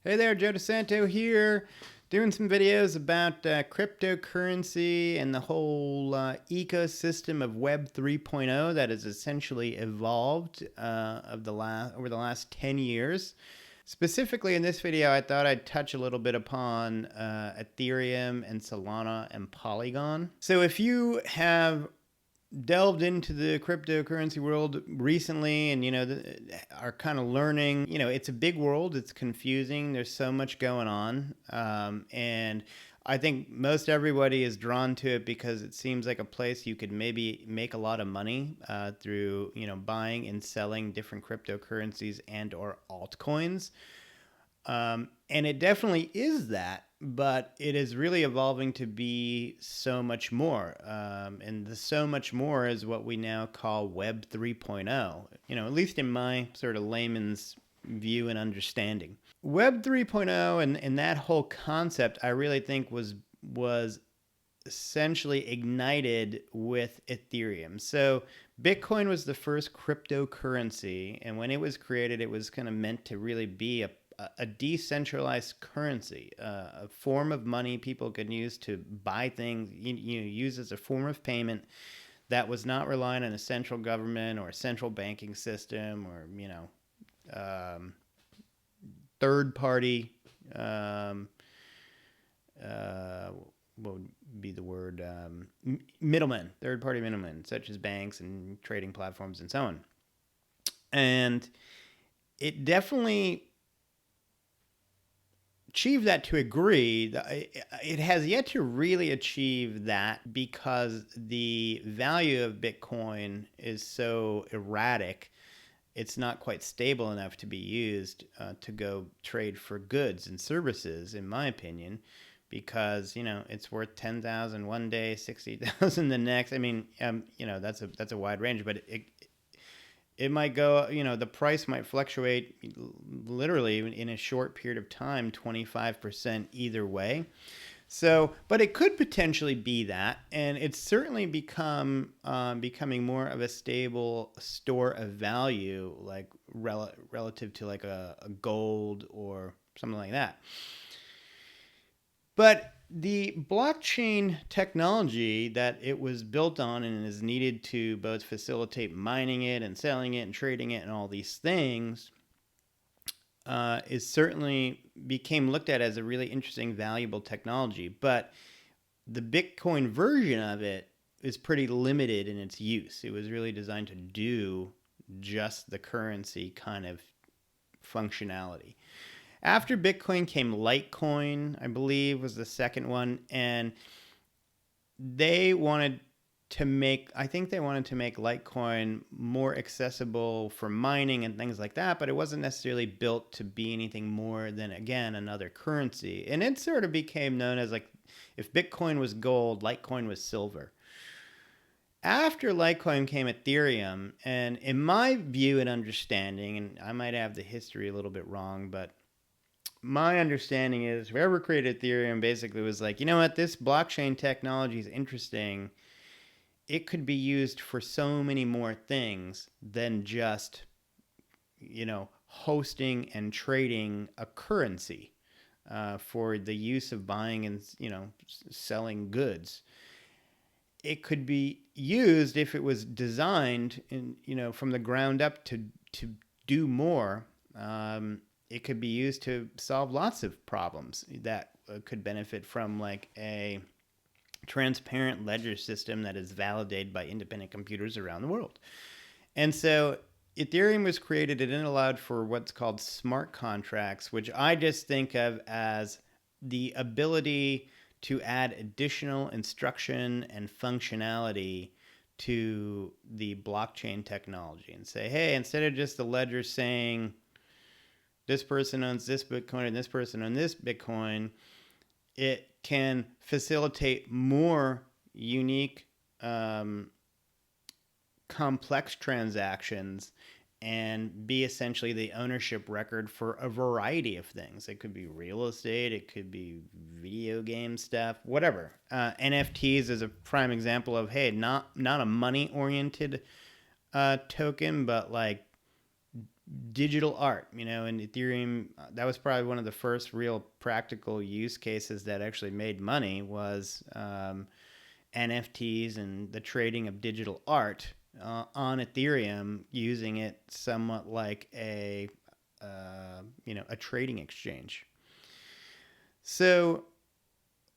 Hey there, Joe DeSanto here, doing some videos about cryptocurrency and the whole ecosystem of Web 3.0 that has essentially evolved over the last 10 years. Specifically in this video, I thought I'd touch a little bit upon Ethereum and Solana and Polygon. So if you have delved into the cryptocurrency world recently and are kind of learning, it's a big world, it's confusing, there's so much going on, and I think most everybody is drawn to it because it seems like a place you could maybe make a lot of money through buying and selling different cryptocurrencies and or altcoins. And it definitely is that, but it is really evolving to be so much more. And the so much more is what we now call Web 3.0, at least in my sort of layman's view and understanding. Web 3.0 and that whole concept, I really think was essentially ignited with Ethereum. So Bitcoin was the first cryptocurrency, and when it was created, it was kind of meant to really be a decentralized currency, a form of money people could use to buy things, use as a form of payment that was not reliant on a central government or a central banking system or, third party, what would be the word, middlemen, third party middlemen, such as banks and trading platforms and so on. And it definitely achieve that to a degree. It has yet to really achieve that because the value of Bitcoin is so erratic. It's not quite stable enough to be used to go trade for goods and services, in my opinion, because it's worth 10,000 one day, 60,000 the next. I mean, that's a wide range, but it might go, the price might fluctuate literally in a short period of time, 25% either way. So, but it could potentially be that, and it's certainly becoming more of a stable store of value, like relative to like a gold or something like that. But the blockchain technology that it was built on and is needed to both facilitate mining it and selling it and trading it and all these things is certainly became looked at as a really interesting, valuable technology. But the Bitcoin version of it is pretty limited in its use. It was really designed to do just the currency kind of functionality. After Bitcoin came Litecoin, I believe, was the second one. And they wanted to make Litecoin more accessible for mining and things like that, but it wasn't necessarily built to be anything more than, again, another currency. And it sort of became known as like, if Bitcoin was gold, Litecoin was silver. After Litecoin came Ethereum, and in my view and understanding, and I might have the history a little bit wrong, but my understanding is whoever created Ethereum basically was like, you know what, this blockchain technology is interesting. It could be used for so many more things than just, hosting and trading a currency for the use of buying and, selling goods. It could be used if it was designed from the ground up to do more. It could be used to solve lots of problems that could benefit from like a transparent ledger system that is validated by independent computers around the world. And so Ethereum was created and it allowed for what's called smart contracts, which I just think of as the ability to add additional instruction and functionality to the blockchain technology and say, hey, instead of just the ledger saying this person owns this Bitcoin and this person owns this Bitcoin, it can facilitate more unique, complex transactions and be essentially the ownership record for a variety of things. It could be real estate, it could be video game stuff, whatever. NFTs is a prime example of, hey, not a money-oriented token, but like digital art, and Ethereum, that was probably one of the first real practical use cases that actually made money was NFTs and the trading of digital art on Ethereum, using it somewhat like a trading exchange. So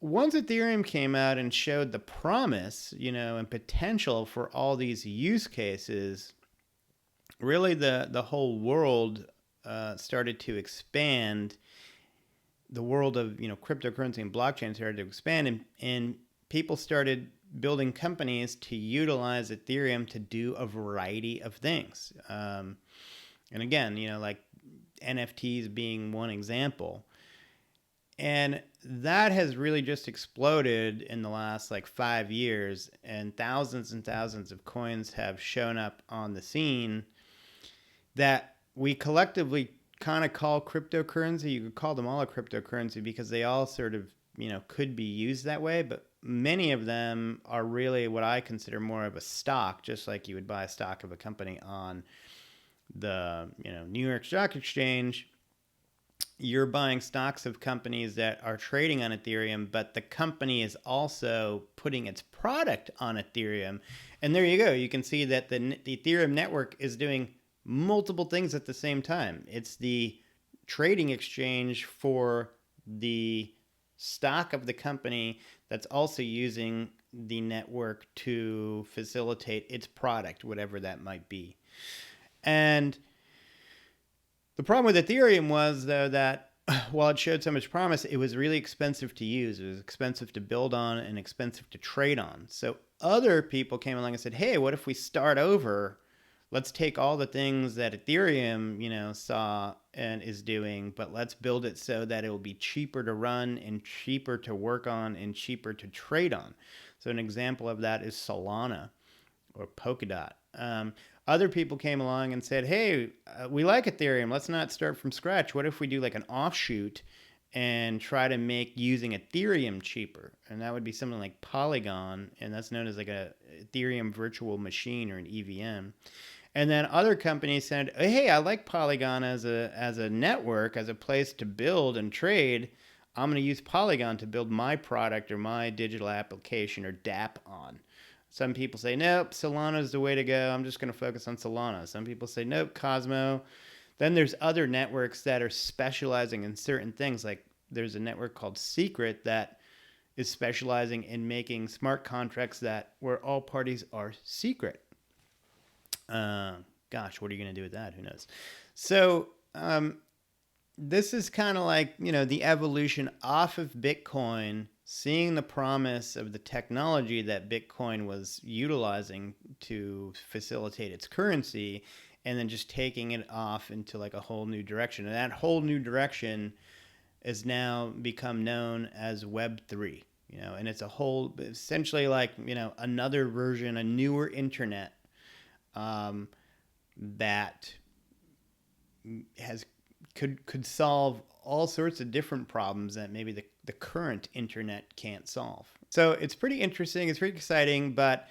once Ethereum came out and showed the promise, and potential for all these use cases, really the whole world started to expand. The world of cryptocurrency and blockchain started to expand, and people started building companies to utilize Ethereum to do a variety of things. And again, like NFTs being one example. And that has really just exploded in the last 5 years, and thousands of coins have shown up on the scene that we collectively kind of call cryptocurrency. You could call them all a cryptocurrency because they all sort of, could be used that way, but many of them are really what I consider more of a stock, just like you would buy a stock of a company on the, New York Stock Exchange. You're buying stocks of companies that are trading on Ethereum, but the company is also putting its product on Ethereum. And there you go. You can see that the Ethereum network is doing multiple things at the same time. It's the trading exchange for the stock of the company that's also using the network to facilitate its product, whatever that might be. And the problem with Ethereum was, though, that while it showed so much promise, it was really expensive to use. It was expensive to build on and expensive to trade on. So other people came along and said, hey, what if we start over? Let's take all the things that Ethereum, saw and is doing, but let's build it so that it will be cheaper to run and cheaper to work on and cheaper to trade on. So an example of that is Solana or Polkadot. Other people came along and said, hey, we like Ethereum. Let's not start from scratch. What if we do an offshoot and try to make using Ethereum cheaper? And that would be something like Polygon, and that's known as a Ethereum virtual machine or an EVM. And then other companies said, hey, I like Polygon as a network, as a place to build and trade. I'm going to use Polygon to build my product or my digital application or DApp on. Some people say, nope, Solana is the way to go. I'm just going to focus on Solana. Some people say, nope, Cosmo. Then there's other networks that are specializing in certain things. Like there's a network called Secret that is specializing in making smart contracts where all parties are secret. Gosh, what are you going to do with that? Who knows? So this is kind of like, the evolution off of Bitcoin, seeing the promise of the technology that Bitcoin was utilizing to facilitate its currency, and then just taking it off into a whole new direction. And that whole new direction is now become known as Web3, and it's essentially another version, a newer internet that could solve all sorts of different problems that maybe the current internet can't solve. So it's pretty interesting. It's pretty exciting, but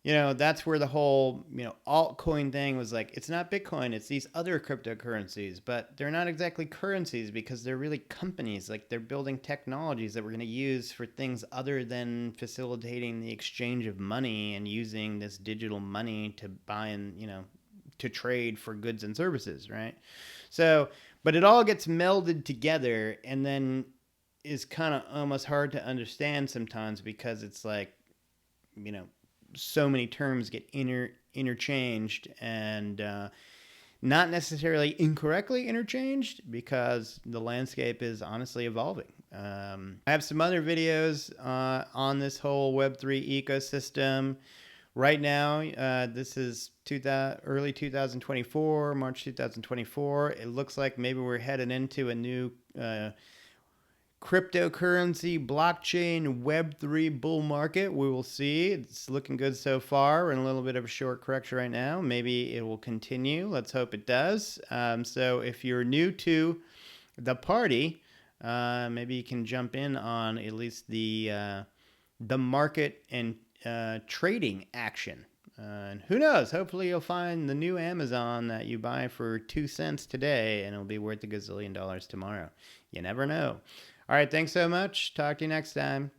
that's where the whole altcoin thing was it's not Bitcoin, it's these other cryptocurrencies, but they're not exactly currencies because they're really companies. They're building technologies that we're going to use for things other than facilitating the exchange of money and using this digital money to buy and to trade for goods and services, right? So, but it all gets melded together and then is kind of almost hard to understand sometimes because it's so many terms get interchanged and not necessarily incorrectly interchanged because the landscape is honestly evolving. I have some other videos on this whole Web3 ecosystem. Right now, this is early 2024, March 2024. It looks like maybe we're headed into a new cryptocurrency, blockchain, Web3 bull market. We will see. It's looking good so far. We're in a little bit of a short correction right now. Maybe it will continue. Let's hope it does. So if you're new to the party, maybe you can jump in on at least the market and trading action. And who knows? Hopefully you'll find the new Amazon that you buy for 2 cents today and it'll be worth $1 gazillion tomorrow. You never know. All right, thanks so much. Talk to you next time.